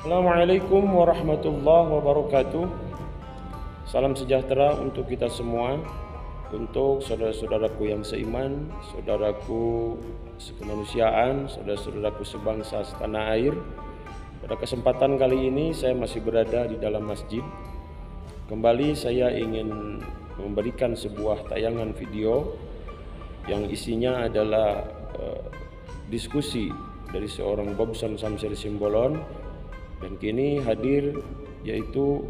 Assalamualaikum warahmatullahi wabarakatuh. Salam sejahtera untuk kita semua, untuk saudara-saudaraku yang seiman, saudaraku sekemanusiaan, saudara-saudaraku sebangsa setanah air. Pada kesempatan kali ini saya masih berada di dalam masjid. Kembali saya ingin memberikan sebuah tayangan video yang isinya adalah diskusi dari seorang Bobson Samsir Simbolon. Dan kini hadir, yaitu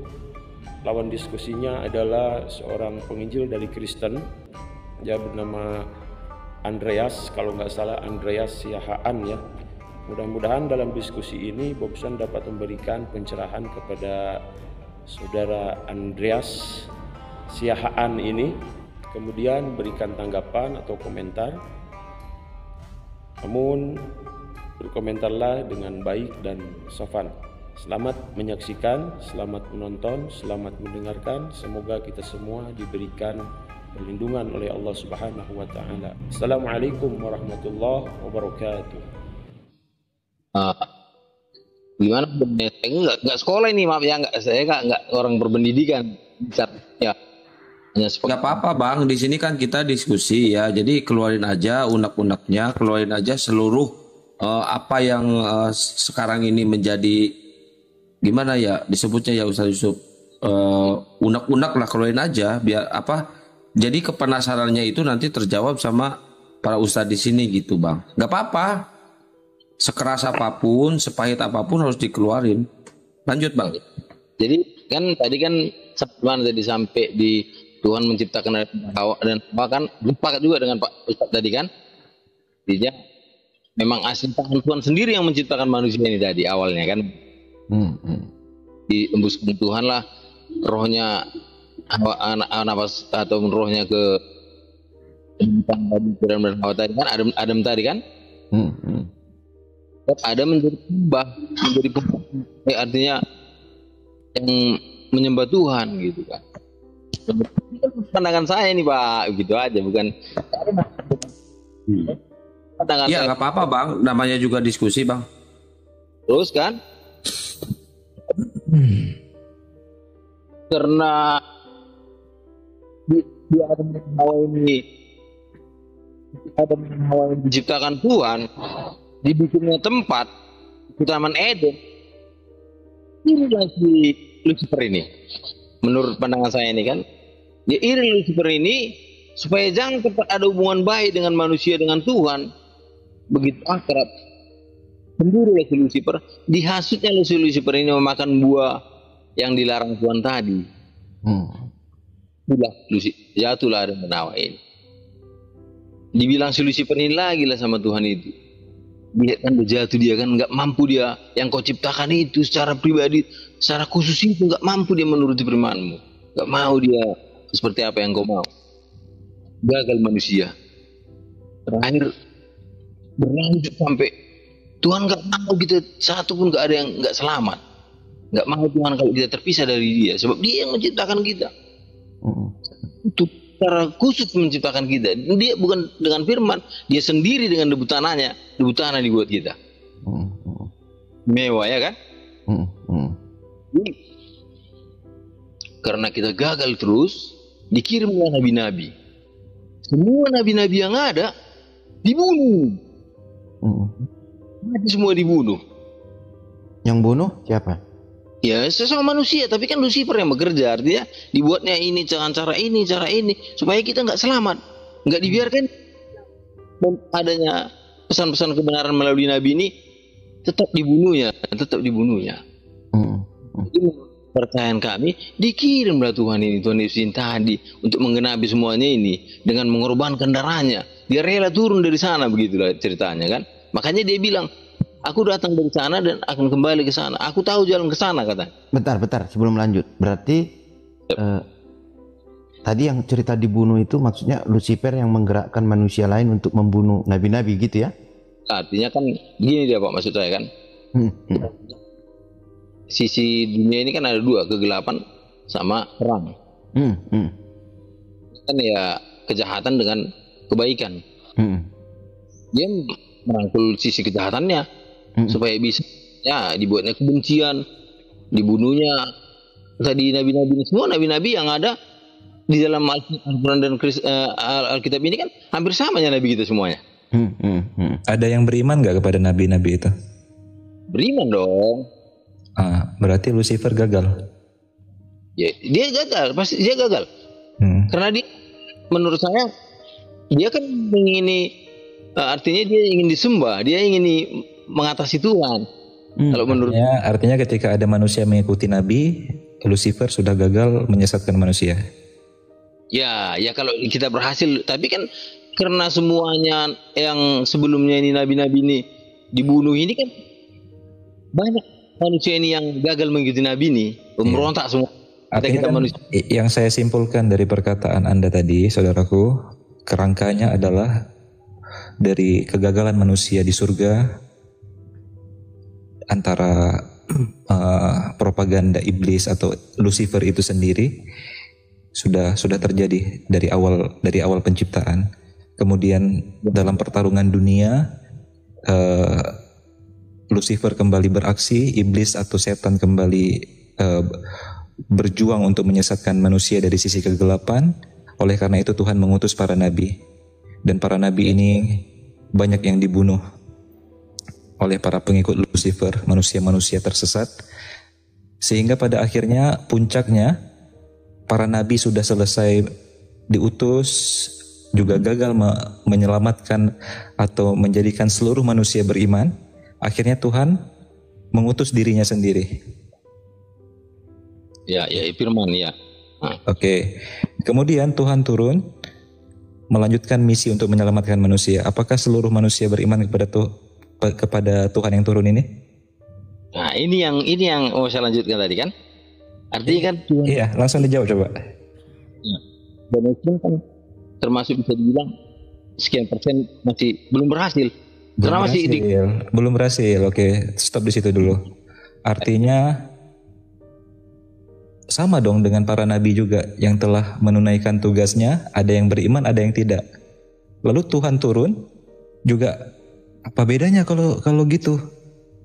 lawan diskusinya adalah seorang penginjil dari Kristen. Dia bernama Andreas, kalau nggak salah Andreas Siahaan ya. Mudah-mudahan dalam diskusi ini Bobson dapat memberikan pencerahan kepada saudara Andreas Siahaan ini, kemudian berikan tanggapan atau komentar. Namun berkomentarlah dengan baik dan sopan. Selamat menyaksikan, selamat menonton, selamat mendengarkan. Semoga kita semua diberikan perlindungan oleh Allah Subhanahu wa taala. Assalamualaikum warahmatullahi wabarakatuh. Gimana? Saya nggak sekolah ini, maaf ya, saya nggak orang berpendidikan. Ya, hanya nggak apa-apa Bang, di sini kan kita diskusi ya. Jadi keluarin aja unek-uneknya, keluarin aja seluruh apa yang sekarang ini menjadi gimana ya disebutnya ya Ustaz Yusuf, unek-unek lah, keluarin aja biar apa, jadi kepenasarannya itu nanti terjawab sama para ustadz di sini gitu Bang. Nggak apa-apa, sekeras apapun, sepahit apapun harus dikeluarin. Lanjut Bang. Jadi kan tadi kan sebelum tadi sampai di Tuhan menciptakan Hawa dan Hawa, kan sepakat juga dengan Pak Ustadz tadi kan, dia memang asli tangan Tuhan sendiri yang menciptakan manusia ini tadi awalnya kan. Diembuskan Tuhan lah rohnya, nafas atau rohnya ke Adam dan Hawa tadi kan, Adam tadi kan. Adam menjadi pembah, artinya yang menyembah Tuhan gitu kan. Pandangan saya nih Pak, gitu aja, bukan pandangan ya nggak apa-apa Bang, namanya juga diskusi Bang. Terus kan karena di Adam dan Hawa ini, Adam dan Hawa yang diciptakan Tuhan, dibikinnya tempat di Taman Eden, ini lagi Lucifer ini, menurut pandangan saya ini kan, dia iri Lucifer ini supaya jangan ada hubungan baik dengan manusia dengan Tuhan, begitu akrab. Sendiri si Lucifer, dihasutnya si Lucifer ini memakan buah yang dilarang Tuhan tadi. Jatuhlah Adam dan Hawa ini. Dibilang si Lucifer ini lagi lah sama Tuhan itu. Dia kan jatuh, dia kan nggak mampu, dia yang kau ciptakan itu secara pribadi, secara khusus itu nggak mampu dia menuruti firman-Mu. Nggak mau dia seperti apa yang kau mau. Gagal manusia. Terakhir berlanjut sampai Tuhan nggak mau kita satu pun, nggak ada yang nggak selamat. Nggak mau Tuhan kalau kita terpisah dari Dia, sebab Dia yang menciptakan kita. Itu secara khusus menciptakan kita. Dia bukan dengan firman, Dia sendiri dengan debu tanahnya dibuat kita. Mewah ya kan? Jadi, karena kita gagal terus, dikirimlah nabi-nabi. Semua nabi-nabi yang ada dibunuh. Mati semua dibunuh. Yang bunuh siapa? Ya sesama manusia, tapi kan Lucifer yang bekerja, artinya dibuatnya ini cara ini supaya kita nggak selamat, nggak dibiarkan adanya pesan-pesan kebenaran melalui nabi ini, tetap dibunuhnya. Jadi percayaan kami, dikirimlah Tuhan ini, Tuhan Yesus tadi untuk menggenapi semuanya ini dengan mengorbankan darahnya. Dia rela turun dari sana, begitulah ceritanya kan. Makanya dia bilang, aku datang dari sana dan akan kembali ke sana. Aku tahu jalan ke sana, katanya. Bentar, sebelum lanjut. Berarti tadi yang cerita dibunuh itu maksudnya Lucifer yang menggerakkan manusia lain untuk membunuh nabi-nabi gitu ya? Artinya kan gini dia Pak, maksud saya kan. Sisi dunia ini kan ada dua, kegelapan sama terang. Kan ya kejahatan dengan kebaikan. Dia merangkul sisi kejahatannya supaya bisa ya dibuatnya kebencian, dibunuhnya tadi nabi-nabi, semua nabi-nabi yang ada di dalam Al-Quran dan Alkitab ini kan hampir sama ya nabi kita semuanya. Ada yang beriman nggak kepada nabi-nabi itu? Beriman dong. Berarti Lucifer gagal. Ya, dia gagal, pasti dia gagal. Karena dia, menurut saya, dia kan mengingini, artinya dia ingin disembah, dia ingin mengatasi Tuhan. Kalau menurut artinya ketika ada manusia mengikuti nabi, Lucifer sudah gagal menyesatkan manusia. Ya kalau kita berhasil, tapi kan karena semuanya yang sebelumnya ini nabi-nabi ini dibunuh ini kan banyak manusia ini yang gagal mengikuti nabi ini, memberontak semua. Artinya kan, yang saya simpulkan dari perkataan Anda tadi, saudaraku, kerangkanya adalah dari kegagalan manusia di surga antara propaganda iblis atau Lucifer itu sendiri sudah terjadi dari awal penciptaan. Kemudian dalam pertarungan dunia, Lucifer kembali beraksi, iblis atau setan kembali berjuang untuk menyesatkan manusia dari sisi kegelapan. Oleh karena itu Tuhan mengutus para nabi, dan para nabi ini banyak yang dibunuh oleh para pengikut Lucifer, manusia-manusia tersesat, sehingga pada akhirnya puncaknya para nabi sudah selesai diutus, juga gagal menyelamatkan atau menjadikan seluruh manusia beriman. Akhirnya Tuhan mengutus dirinya sendiri. Ya, firman ya. Oke. Kemudian Tuhan turun melanjutkan misi untuk menyelamatkan manusia. Apakah seluruh manusia beriman kepada Tuhan yang turun ini? Nah, ini yang saya lanjutkan tadi kan. Artinya kan Tuhan. Iya, langsung dijawab coba. Ya. Dan Muslim kan termasuk bisa dibilang sekian persen masih belum berhasil. Belum berhasil. Oke, stop di situ dulu. Artinya sama dong dengan para nabi juga yang telah menunaikan tugasnya, ada yang beriman, ada yang tidak. Lalu Tuhan turun juga, apa bedanya kalau gitu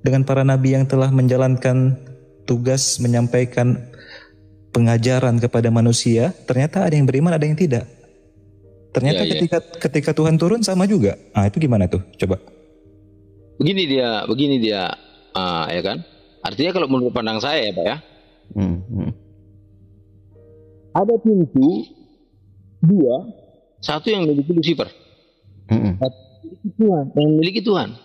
dengan para nabi yang telah menjalankan tugas menyampaikan pengajaran kepada manusia? Ternyata ada yang beriman, ada yang tidak. Ternyata ketika Tuhan turun sama juga. Itu gimana tuh? Coba. Begini dia, ya kan? Artinya kalau menurut pandang saya ya Pak ya, ada pintu dua, satu yang memiliki Lucifer, Tuhan, yang memiliki Tuhan.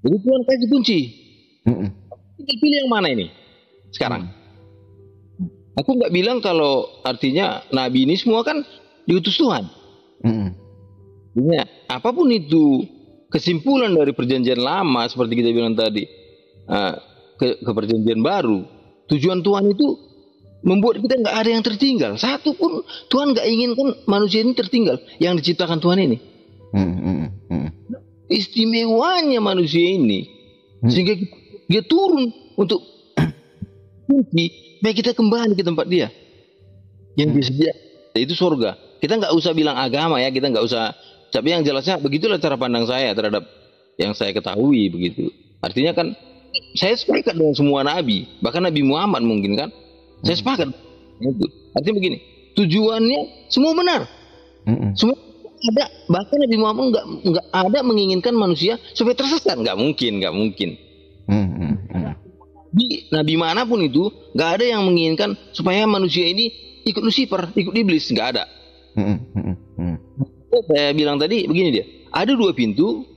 Jadi Tuhan kasih kunci. Kita pilih yang mana ini sekarang? Aku nggak bilang kalau artinya nabi ini semua kan diutus Tuhan. Apapun itu kesimpulan dari perjanjian lama seperti kita bilang tadi ke perjanjian baru, tujuan Tuhan itu membuat kita nggak ada yang tertinggal. Satu pun Tuhan nggak inginkan manusia ini tertinggal yang diciptakan Tuhan ini. Istimewanya manusia ini sehingga dia turun untuk kunci supaya kita kembali ke tempat dia yang disediakan, itu surga. Kita nggak usah bilang agama ya, kita nggak usah. Tapi yang jelasnya begitulah cara pandang saya terhadap yang saya ketahui begitu. Artinya kan saya sepakat dengan semua nabi, bahkan Nabi Muhammad mungkin kan. Saya sepakat. Artinya begini, tujuannya semua benar, semua ada. Bahkan Nabi Muhammad nggak ada menginginkan manusia supaya tersesat, nggak mungkin. Nabi manapun itu nggak ada yang menginginkan supaya manusia ini ikut Lucifer, ikut iblis, nggak ada. Saya bilang tadi begini dia, ada dua pintu,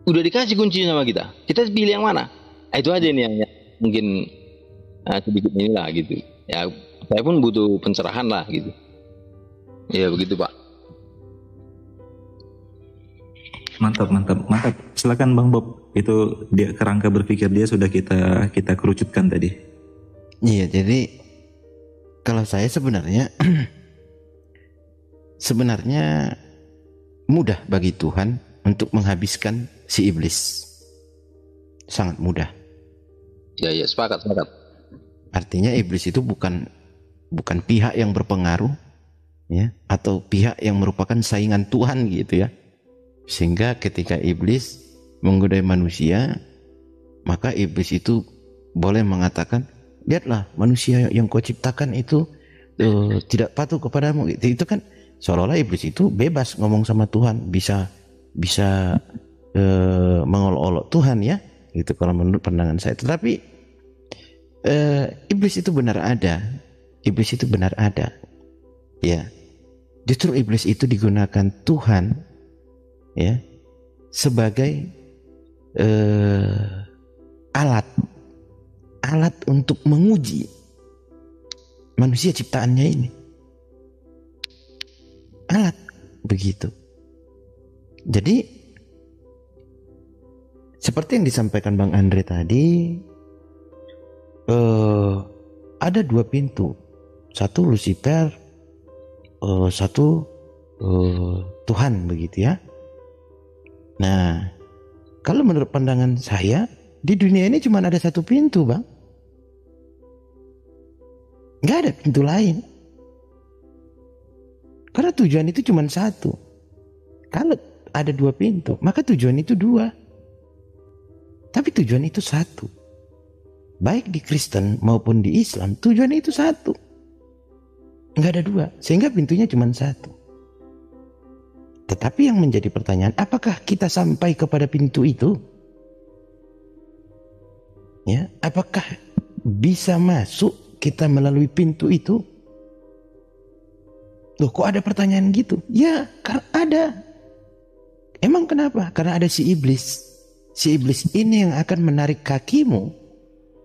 udah dikasih kunci sama kita pilih yang mana? Itu aja nih yang mungkin sedikit inilah gitu. Ya, saya pun butuh pencerahan lah gitu. Ya begitu Pak. Mantap. Silakan Bang Bob. Itu dia kerangka berpikir dia sudah kita kerucutkan tadi. Iya, jadi kalau saya sebenarnya mudah bagi Tuhan untuk menghabiskan si iblis. Sangat mudah. Ya, sepakat. Artinya iblis itu bukan pihak yang berpengaruh ya, atau pihak yang merupakan saingan Tuhan gitu ya. Sehingga ketika iblis menggodai manusia, maka iblis itu boleh mengatakan, lihatlah manusia yang kau ciptakan itu tidak patuh kepadamu. Itu kan seolah-olah iblis itu bebas ngomong sama Tuhan, bisa mengolok-olok Tuhan ya, itu kalau menurut pandangan saya. Tetapi iblis itu benar ada, ya. Justru iblis itu digunakan Tuhan ya sebagai alat untuk menguji manusia ciptaannya ini. Alat begitu. Jadi seperti yang disampaikan Bang Andre tadi, ada dua pintu, satu Lucifer, satu Tuhan begitu ya. Nah, kalau menurut pandangan saya, di dunia ini cuma ada satu pintu, Bang. Nggak ada pintu lain. Karena tujuan itu cuma satu. Kalau ada dua pintu, maka tujuan itu dua. Tapi tujuan itu satu. Baik di Kristen maupun di Islam, tujuan itu satu. Nggak ada dua, sehingga pintunya cuma satu. Tetapi yang menjadi pertanyaan, apakah kita sampai kepada pintu itu? Ya, apakah bisa masuk kita melalui pintu itu? Loh, kok ada pertanyaan gitu? Ya, karena ada. Emang kenapa? Karena ada si iblis. Si iblis ini yang akan menarik kakimu,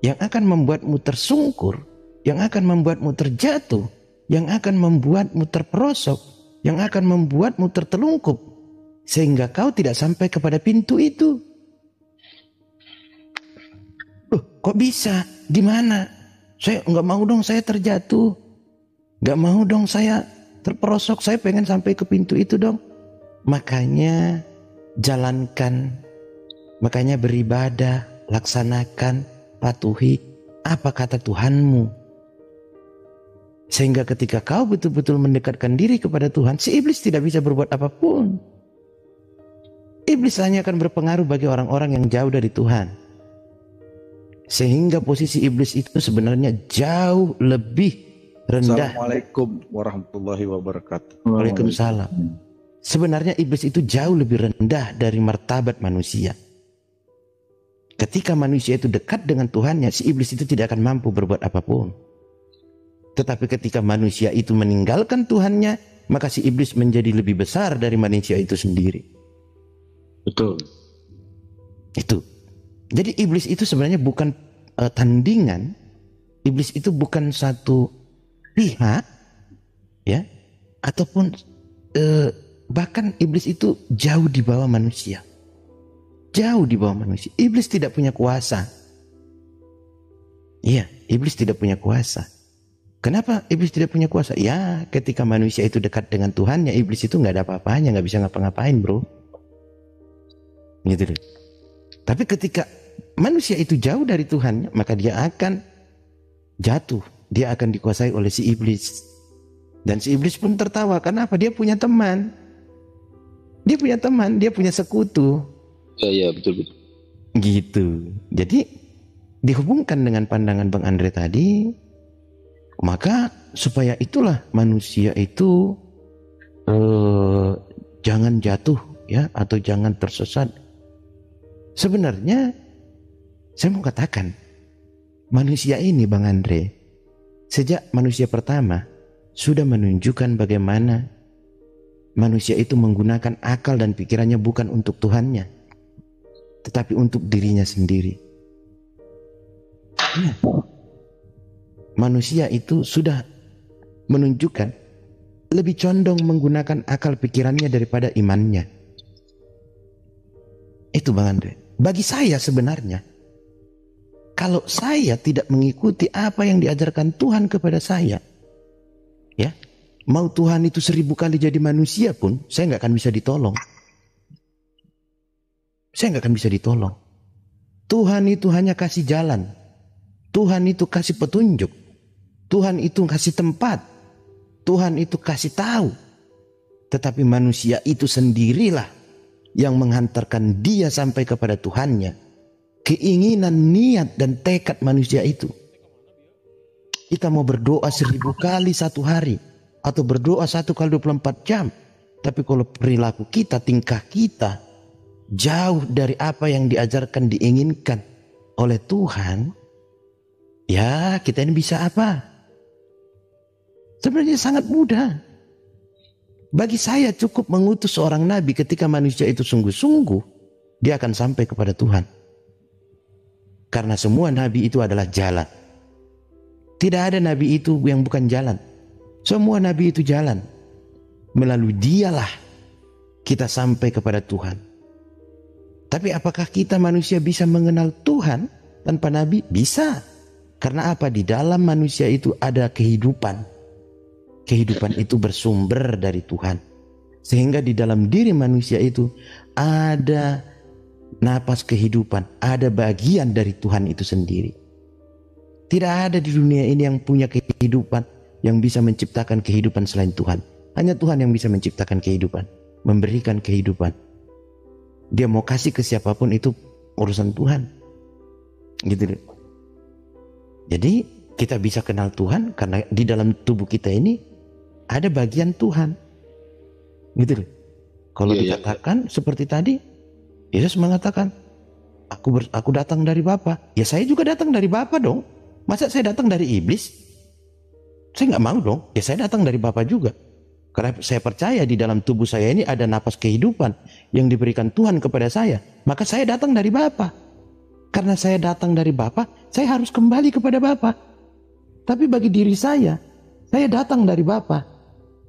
yang akan membuatmu tersungkur, yang akan membuatmu terjatuh, yang akan membuatmu terperosok, yang akan membuatmu tertelungkup, sehingga kau tidak sampai kepada pintu itu. Loh, kok bisa? Gimana? Saya nggak mau dong saya terjatuh, nggak mau dong saya terperosok, saya pengen sampai ke pintu itu dong. Makanya jalankan, makanya beribadah, laksanakan, patuhi apa kata Tuhanmu. Sehingga ketika kau betul-betul mendekatkan diri kepada Tuhan, si iblis tidak bisa berbuat apapun. Iblis hanya akan berpengaruh bagi orang-orang yang jauh dari Tuhan. Sehingga posisi iblis itu sebenarnya jauh lebih rendah. Assalamualaikum warahmatullahi wabarakatuh. Waalaikumsalam. Sebenarnya iblis itu jauh lebih rendah dari martabat manusia. Ketika manusia itu dekat dengan Tuhannya, si iblis itu tidak akan mampu berbuat apapun. Tetapi ketika manusia itu meninggalkan Tuhannya, maka si iblis menjadi lebih besar dari manusia itu sendiri. Betul. Itu. Jadi iblis itu sebenarnya bukan tandingan. Iblis itu bukan satu pihak, ya, ataupun bahkan iblis itu jauh di bawah manusia. Jauh di bawah manusia. Iblis tidak punya kuasa. Iya, iblis tidak punya kuasa. Kenapa iblis tidak punya kuasa? Ya, ketika manusia itu dekat dengan Tuhannya, iblis itu nggak ada apa-apanya, nggak bisa ngapa-ngapain, bro. Gitu deh. Tapi ketika manusia itu jauh dari Tuhannya, maka dia akan jatuh. Dia akan dikuasai oleh si iblis. Dan si iblis pun tertawa. Kenapa? Dia punya teman. Dia punya teman, dia punya sekutu. Iya, betul-betul. Gitu. Jadi dihubungkan dengan pandangan Bang Andre tadi, maka supaya itulah manusia itu jangan jatuh ya, atau jangan tersesat. Sebenarnya saya mau katakan, manusia ini Bang Andre, sejak manusia pertama sudah menunjukkan bagaimana manusia itu menggunakan akal dan pikirannya bukan untuk Tuhannya, tetapi untuk dirinya sendiri. Ya. Manusia itu sudah menunjukkan lebih condong menggunakan akal pikirannya daripada imannya. Itu Bang Andre. Bagi saya sebenarnya, kalau saya tidak mengikuti apa yang diajarkan Tuhan kepada saya, ya, mau Tuhan itu 1000 kali jadi manusia pun, saya nggak akan bisa ditolong. Saya nggak akan bisa ditolong. Tuhan itu hanya kasih jalan. Tuhan itu kasih petunjuk. Tuhan itu kasih tempat. Tuhan itu kasih tahu. Tetapi manusia itu sendirilah yang menghantarkan dia sampai kepada Tuhannya. keinginan, niat, dan tekad manusia itu. Kita mau berdoa 1000 kali satu hari, atau berdoa 1 kali 24 jam. Tapi kalau perilaku kita, tingkah kita jauh dari apa yang diajarkan, diinginkan oleh Tuhan, ya kita ini bisa apa? Sebenarnya sangat mudah. Bagi saya cukup mengutus seorang nabi. Ketika manusia itu sungguh-sungguh, dia akan sampai kepada Tuhan. Karena semua nabi itu adalah jalan. Tidak ada nabi itu yang bukan jalan. Semua nabi itu jalan. Melalui dialah kita sampai kepada Tuhan. Tapi apakah kita manusia bisa mengenal Tuhan tanpa nabi? Bisa. Karena apa? Di dalam manusia itu ada kehidupan. Kehidupan itu bersumber dari Tuhan. Sehingga di dalam diri manusia itu ada napas kehidupan, ada bagian dari Tuhan itu sendiri. Tidak ada di dunia ini yang punya kehidupan, yang bisa menciptakan kehidupan selain Tuhan. Hanya Tuhan yang bisa menciptakan kehidupan, memberikan kehidupan. Dia mau kasih ke siapapun itu urusan Tuhan. Gitu. Jadi kita bisa kenal Tuhan karena di dalam tubuh kita ini ada bagian Tuhan. Gitu. Kalau dikatakan seperti tadi, Yesus mengatakan, aku datang dari Bapa. Ya saya juga datang dari Bapa dong. Masa saya datang dari iblis? Saya nggak mau dong. Ya saya datang dari Bapa juga. Karena saya percaya di dalam tubuh saya ini ada napas kehidupan yang diberikan Tuhan kepada saya. Maka saya datang dari Bapa. Karena saya datang dari Bapa, saya harus kembali kepada Bapa. Tapi bagi diri saya datang dari Bapa.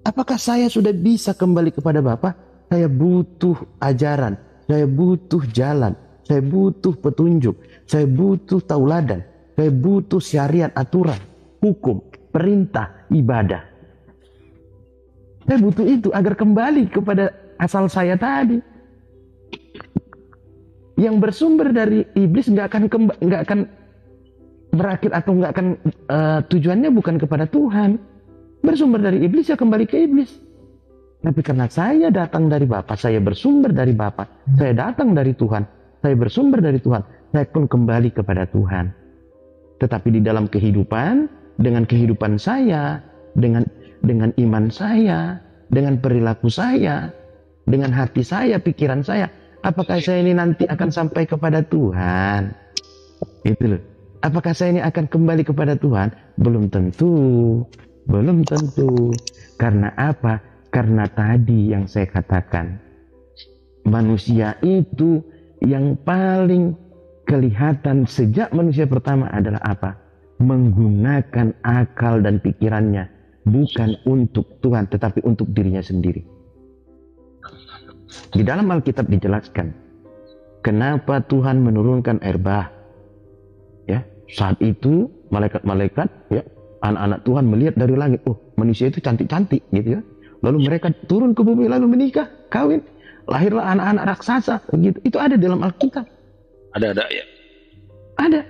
Apakah saya sudah bisa kembali kepada Bapa? Saya butuh ajaran, saya butuh jalan, saya butuh petunjuk, saya butuh tauladan, saya butuh syariat, aturan, hukum, perintah, ibadah. Saya butuh itu agar kembali kepada asal saya tadi. Yang bersumber dari iblis nggak akan berakhir atau nggak akan tujuannya bukan kepada Tuhan. Bersumber dari iblis ya kembali ke iblis. Tapi karena saya datang dari Bapa, saya bersumber dari Bapa, saya datang dari Tuhan, saya bersumber dari Tuhan, saya pun kembali kepada Tuhan. Tetapi di dalam kehidupan, dengan kehidupan saya, dengan iman saya, dengan perilaku saya, dengan hati saya, pikiran saya, apakah saya ini nanti akan sampai kepada Tuhan? Itu loh. Apakah saya ini akan kembali kepada Tuhan? Belum tentu. Belum tentu. Karena apa? Karena tadi yang saya katakan, manusia itu yang paling kelihatan sejak manusia pertama adalah apa? Menggunakan akal dan pikirannya bukan untuk Tuhan tetapi untuk dirinya sendiri. Di dalam Alkitab dijelaskan kenapa Tuhan menurunkan air bah. Ya, saat itu malaikat-malaikat, ya, anak-anak Tuhan melihat dari langit, oh manusia itu cantik-cantik gitu ya. Lalu mereka turun ke bumi lalu menikah, kawin, lahirlah anak-anak raksasa begitu. Itu ada dalam Alkitab. Ada ya. Ada.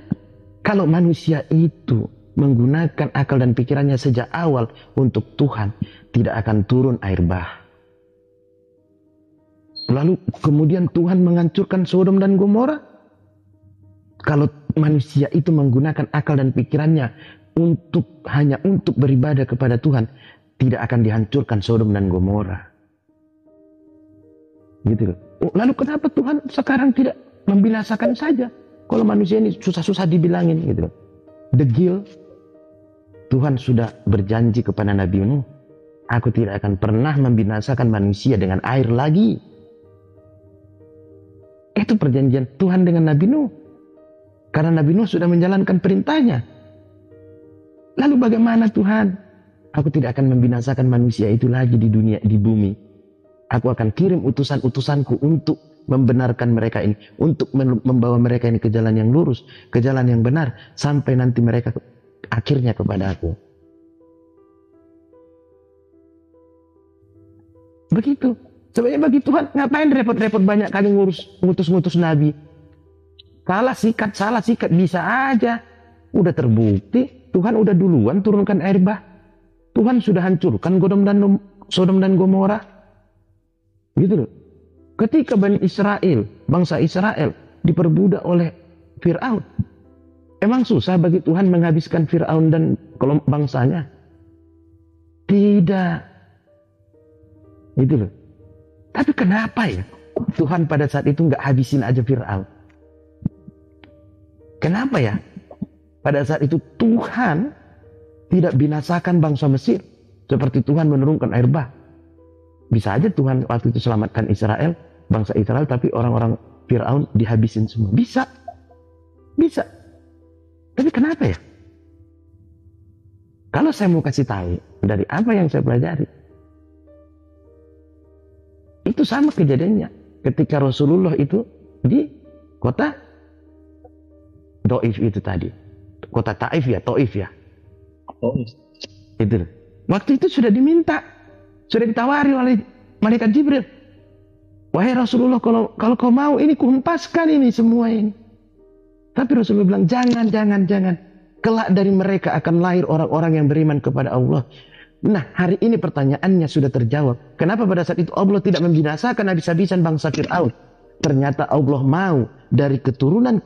Kalau manusia itu menggunakan akal dan pikirannya sejak awal untuk Tuhan, tidak akan turun air bah. Lalu kemudian Tuhan menghancurkan Sodom dan Gomora. Kalau manusia itu menggunakan akal dan pikirannya hanya untuk beribadah kepada Tuhan, tidak akan dihancurkan Sodom dan Gomora. Gitu loh. Lalu kenapa Tuhan sekarang tidak membinasakan saja? Kalau manusia ini susah-susah dibilangin gitu loh. Degil. Tuhan sudah berjanji kepada Nabi Nuh, aku tidak akan pernah membinasakan manusia dengan air lagi. Itu perjanjian Tuhan dengan Nabi Nuh. Karena Nabi Nuh sudah menjalankan perintahnya. Lalu bagaimana Tuhan? Aku tidak akan membinasakan manusia itu lagi di dunia, di bumi. Aku akan kirim utusan-utusanku untuk membenarkan mereka ini. Untuk membawa mereka ini ke jalan yang lurus, ke jalan yang benar. Sampai nanti mereka akhirnya kepada aku. Begitu. Sebenarnya bagi Tuhan, ngapain repot-repot banyak kali ngutus Nabi? Salah sikat bisa aja. Udah terbukti, Tuhan udah duluan turunkan air bah. Tuhan sudah hancurkan Sodom dan Gomora. Gitu loh. Ketika bangsa Israel diperbudak oleh Fir'aun. Emang susah bagi Tuhan menghabiskan Fir'aun dan bangsanya? Tidak. Itu loh. Tapi kenapa ya Tuhan pada saat itu nggak habisin aja Fir'aun? Kenapa ya pada saat itu Tuhan tidak binasakan bangsa Mesir seperti Tuhan menurunkan air bah? Bisa aja Tuhan waktu itu selamatkan Israel, bangsa Israel, tapi orang-orang Fir'aun dihabisin semua. Bisa. Bisa. Tapi kenapa ya? Kalau saya mau kasih tahu dari apa yang saya pelajari, itu sama kejadiannya ketika Rasulullah itu di kota Taif itu tadi. Kota Taif ya, Taif ya. Itu. Waktu itu sudah diminta, sudah ditawari oleh malaikat Jibril. Wahai Rasulullah, kalau kau mau ini kuhempaskan ini semua ini. Tapi Rasulullah bilang, jangan. Kelak dari mereka akan lahir orang-orang yang beriman kepada Allah. Nah, hari ini pertanyaannya sudah terjawab. Kenapa pada saat itu Allah tidak membinasakan habis-habisan bangsa Fir'aun? Ternyata Allah mau dari keturunan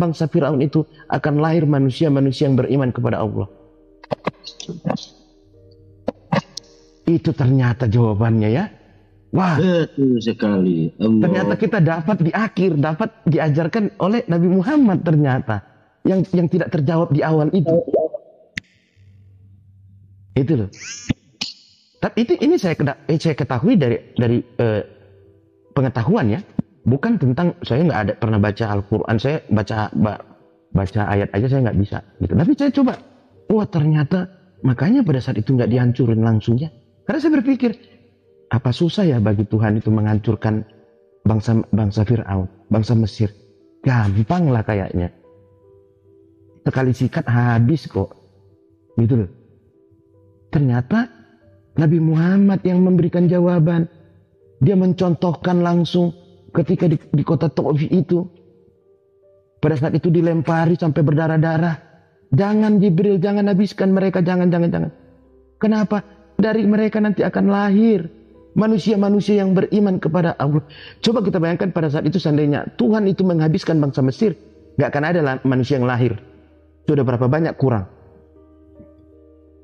bangsa Fir'aun itu akan lahir manusia-manusia yang beriman kepada Allah. Itu ternyata jawabannya ya. Wah, betul sekali. Allah. Ternyata kita dapat di akhir, dapat diajarkan oleh Nabi Muhammad ternyata yang tidak terjawab di awal itu. Itu loh. Tapi ini saya ketahui dari pengetahuan ya, bukan tentang saya nggak ada pernah baca Al-Quran, saya baca ayat aja saya nggak bisa. Gitu. Tapi saya coba, wah ternyata makanya pada saat itu nggak dihancurin langsungnya. Karena saya berpikir, apa susah ya bagi Tuhan itu menghancurkan bangsa Fir'aun, bangsa Mesir? Gampang lah kayaknya. Sekali sikat habis kok. Gitu loh. Ternyata Nabi Muhammad yang memberikan jawaban. Dia mencontohkan langsung ketika di kota Taif itu. Pada saat itu dilempari sampai berdarah-darah. Jangan Jibril, jangan habiskan mereka, jangan. Kenapa? Dari mereka nanti akan lahir manusia-manusia yang beriman kepada Allah. Coba kita bayangkan pada saat itu seandainya Tuhan itu menghabiskan bangsa Mesir, gak akan ada manusia yang lahir. Sudah berapa banyak kurang.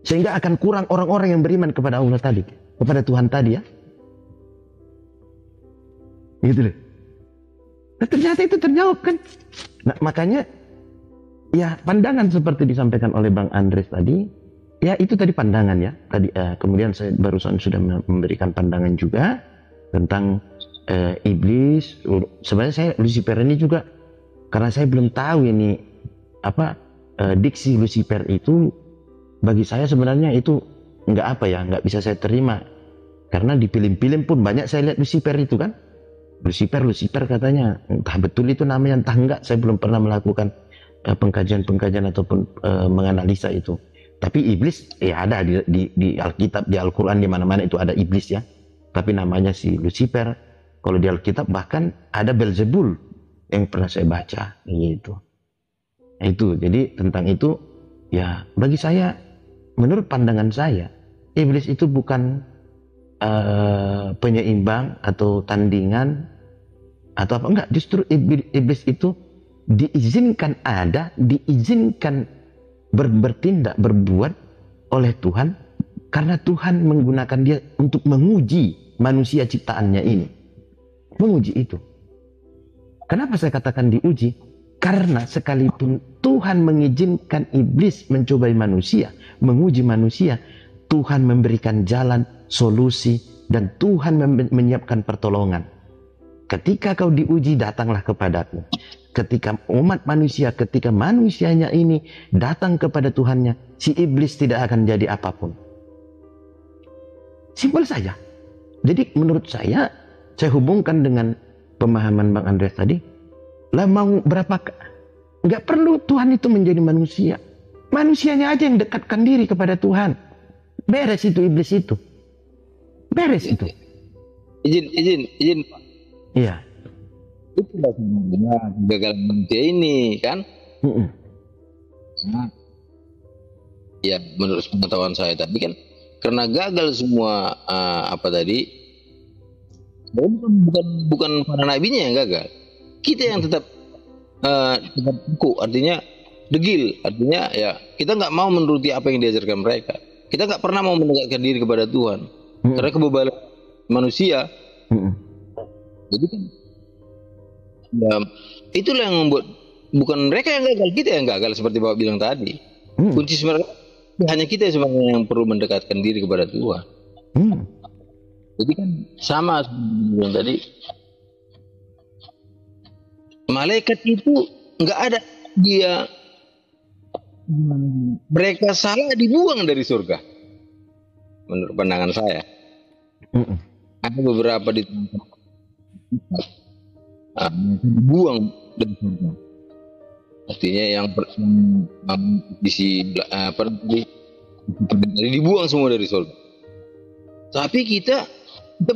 Sehingga akan kurang orang-orang yang beriman kepada Allah tadi, kepada Tuhan tadi ya. Gitu loh. Nah, ternyata itu terjawab kan. Nah, makanya ya pandangan seperti disampaikan oleh Bang Andres tadi, ya itu tadi pandangan ya. Tadi kemudian saya barusan sudah memberikan pandangan juga tentang iblis. Sebenarnya saya Lucifer ini juga karena saya belum tahu ini apa diksi Lucifer itu, bagi saya sebenarnya itu nggak bisa saya terima. Karena di film-film pun banyak saya lihat Lucifer itu kan. Lucifer katanya, entah betul itu namanya entah enggak, saya belum pernah melakukan pengkajian ataupun menganalisa itu. Tapi iblis ya ada di Alkitab, di Al-Quran, di mana-mana itu ada iblis ya. Tapi namanya si Lucifer. Kalau di Alkitab bahkan ada Belzebul yang pernah saya baca gitu. Itu jadi tentang itu ya, bagi saya, menurut pandangan saya, iblis itu bukan penyeimbang atau tandingan atau apa, enggak. Justru iblis itu diizinkan bertindak, berbuat oleh Tuhan, karena Tuhan menggunakan dia untuk menguji manusia ciptaannya ini. Menguji itu. Kenapa saya katakan diuji? Karena sekalipun Tuhan mengizinkan iblis mencobai manusia, menguji manusia, Tuhan memberikan jalan, solusi, dan Tuhan menyiapkan pertolongan. Ketika kau diuji, datanglah kepadaku. Ketika umat manusia, ketika manusianya ini datang kepada Tuhannya, si iblis tidak akan jadi apapun. Simpel saja. Jadi menurut saya hubungkan dengan pemahaman Bang Andreas tadi. Lah mau berapa, nggak perlu Tuhan itu menjadi manusia. Manusianya aja yang dekatkan diri kepada Tuhan. Beres itu iblis itu. Beres itu. Izin Pak. Iya. Itulah sebenarnya gagal manusia ini kan. Nah, ya menurut pengetahuan saya tadi kan karena gagal semua bukan para nabinya yang gagal, kita yang tetap artinya degil, artinya ya kita nggak mau menuruti apa yang diajarkan mereka. Kita nggak pernah mau mendekatkan diri kepada Tuhan karena kebebalan manusia. Jadi kan ya, itulah yang membuat bukan mereka yang gagal, kita yang gagal seperti Bapak bilang tadi. Kunci sebenarnya hanya kita sebenarnya yang perlu mendekatkan diri kepada Tuhan. Jadi kan sama seperti yang tadi, malaikat itu nggak ada dia, mereka salah dibuang dari surga. Menurut pandangan saya, ada beberapa dibuang dari surga. Artinya yang dibuang semua dari surga. Tapi kita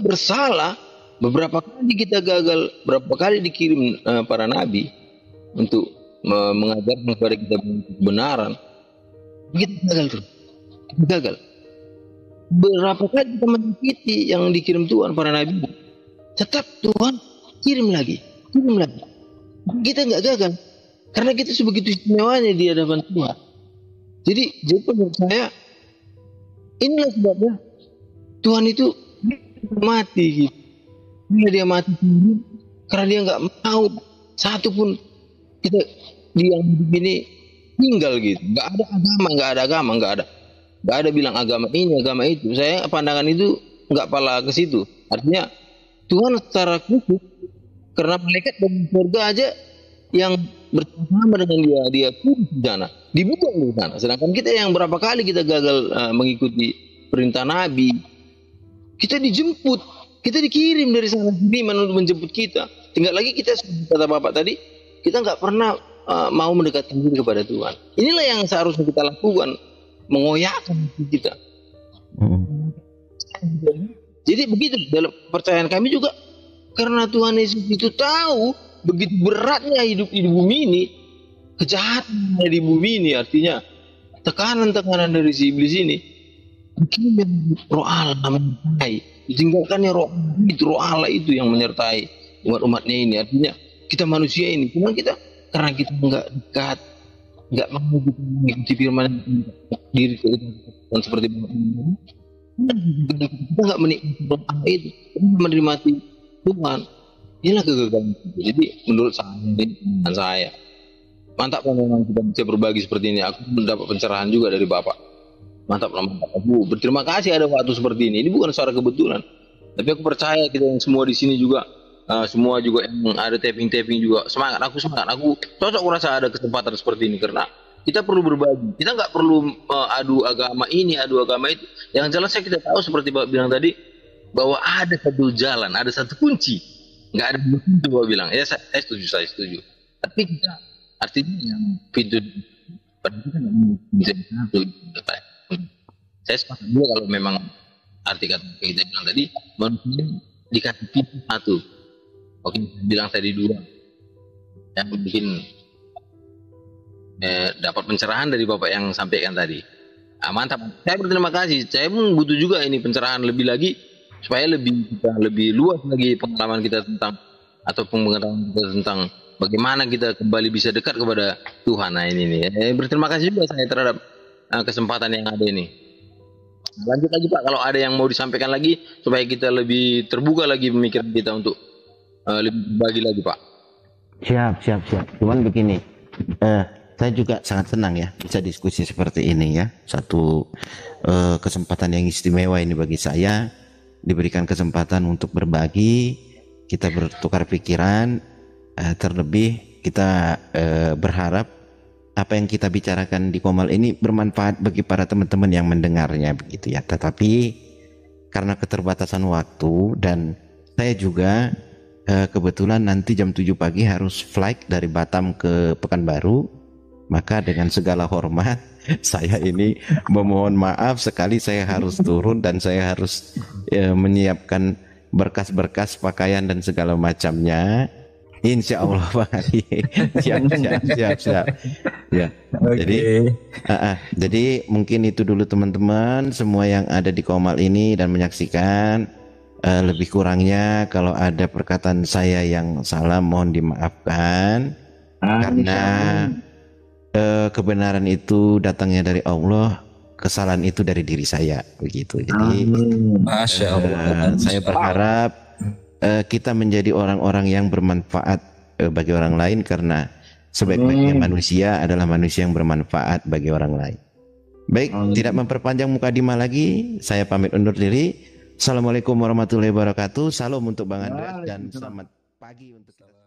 bersalah. Beberapa kali kita gagal, berapa kali dikirim para nabi untuk mengajarkan kepada kita kebenaran. Kita gagal terus. Kita gagal. Berapa kali kita menyakiti yang dikirim Tuhan para nabi, tetap Tuhan kirim lagi. Kita nggak gagal karena kita sebegitu istimewanya di hadapan Tuhan. Jadi menurut saya inilah sebabnya Tuhan itu mati gitu. Dia mati sendiri karena dia nggak mau satu pun kita di yang hidup ini tinggal gitu. Nggak ada bilang agama ini agama itu. Saya pandangan itu nggak pala ke situ. Artinya Tuhan secara khusus karena malaikat dari surga aja yang bersama dengan dia pun di sana, dibuang di sana. Sedangkan kita yang berapa kali kita gagal mengikuti perintah Nabi, kita dijemput, kita dikirim dari sana sini untuk menjemput kita. Tinggal lagi kita, kata Bapak tadi, kita nggak pernah mau mendekatkan diri kepada Tuhan. Inilah yang seharusnya kita lakukan, mengoyakkan kita. Jadi begitu dalam percayaan kami juga, karena Tuhan Yesus itu tahu begitu beratnya hidup di bumi ini, kejahatan di bumi ini, artinya tekanan-tekanan dari si iblis ini, roh Allah menyertai, ditinggalkannya roh Allah itu yang menyertai umat-umatnya ini. Artinya kita manusia ini, cuma kita karena kita nggak dekat, nggak mau mengikuti firman diri kita seperti kita nggak menikmati roh Allah itu, menerima Tuhan. Inilah kegagalan. Jadi menurut saya mantap memang kita bisa berbagi seperti ini. Aku mendapat pencerahan juga dari Bapak. Mantap. Aku berterima kasih ada waktu seperti ini. Ini bukan secara kebetulan, tapi aku percaya kita yang semua di sini juga, semua juga yang ada taping juga semangat. Aku cocok kurasa ada kesempatan seperti ini karena kita perlu berbagi. Kita nggak perlu adu agama ini, adu agama itu. Yang jelas kita tahu seperti Bapak bilang tadi bahwa ada satu jalan, ada satu kunci. Nggak ada pintu, Bapak bilang. Ya saya setuju. Tapi kita artinya yang pintu kita nggak bisa satu. Saya sepakat juga kalau memang arti kata kita bilang tadi manusia dikasih pintu satu. Oke, bilang tadi dua. Yang mungkin dapat pencerahan dari Bapak yang sampaikan tadi. Mantap. Saya berterima kasih. Saya pun butuh juga ini pencerahan lebih lagi supaya lebih luas lagi pengalaman kita tentang atau pengetahuan kita tentang bagaimana kita kembali bisa dekat kepada Tuhan. Nah ini nih. Berterima kasih juga saya terhadap kesempatan yang ada ini. Lanjut lagi Pak, kalau ada yang mau disampaikan lagi supaya kita lebih terbuka lagi pemikiran kita untuk lebih berbagi lagi Pak. Siap. Cuman begini, saya juga sangat senang ya bisa diskusi seperti ini ya. Satu kesempatan yang istimewa ini bagi saya, diberikan kesempatan untuk berbagi, kita bertukar pikiran, terlebih kita berharap apa yang kita bicarakan di Qomal ini bermanfaat bagi para teman-teman yang mendengarnya begitu ya. Tetapi karena keterbatasan waktu dan saya juga kebetulan nanti jam 7 pagi harus flight dari Batam ke Pekanbaru, maka dengan segala hormat saya ini memohon maaf sekali, saya harus turun dan saya harus menyiapkan berkas-berkas pakaian dan segala macamnya. Insya Allah Pak Hari. Siap. Ya. Okay. Jadi mungkin itu dulu teman-teman semua yang ada di Qomal ini dan menyaksikan. Lebih kurangnya kalau ada perkataan saya yang salah mohon dimaafkan. Karena kebenaran itu datangnya dari Allah, kesalahan itu dari diri saya, begitu. Jadi Masya Allah. saya berharap kita menjadi orang-orang yang bermanfaat bagi orang lain, karena sebaik-baiknya manusia adalah manusia yang bermanfaat bagi orang lain. Baik, tidak memperpanjang mukadimah lagi, saya pamit undur diri. Assalamualaikum warahmatullahi wabarakatuh. Salam untuk Bang Andreas dan selamat pagi untuk kita.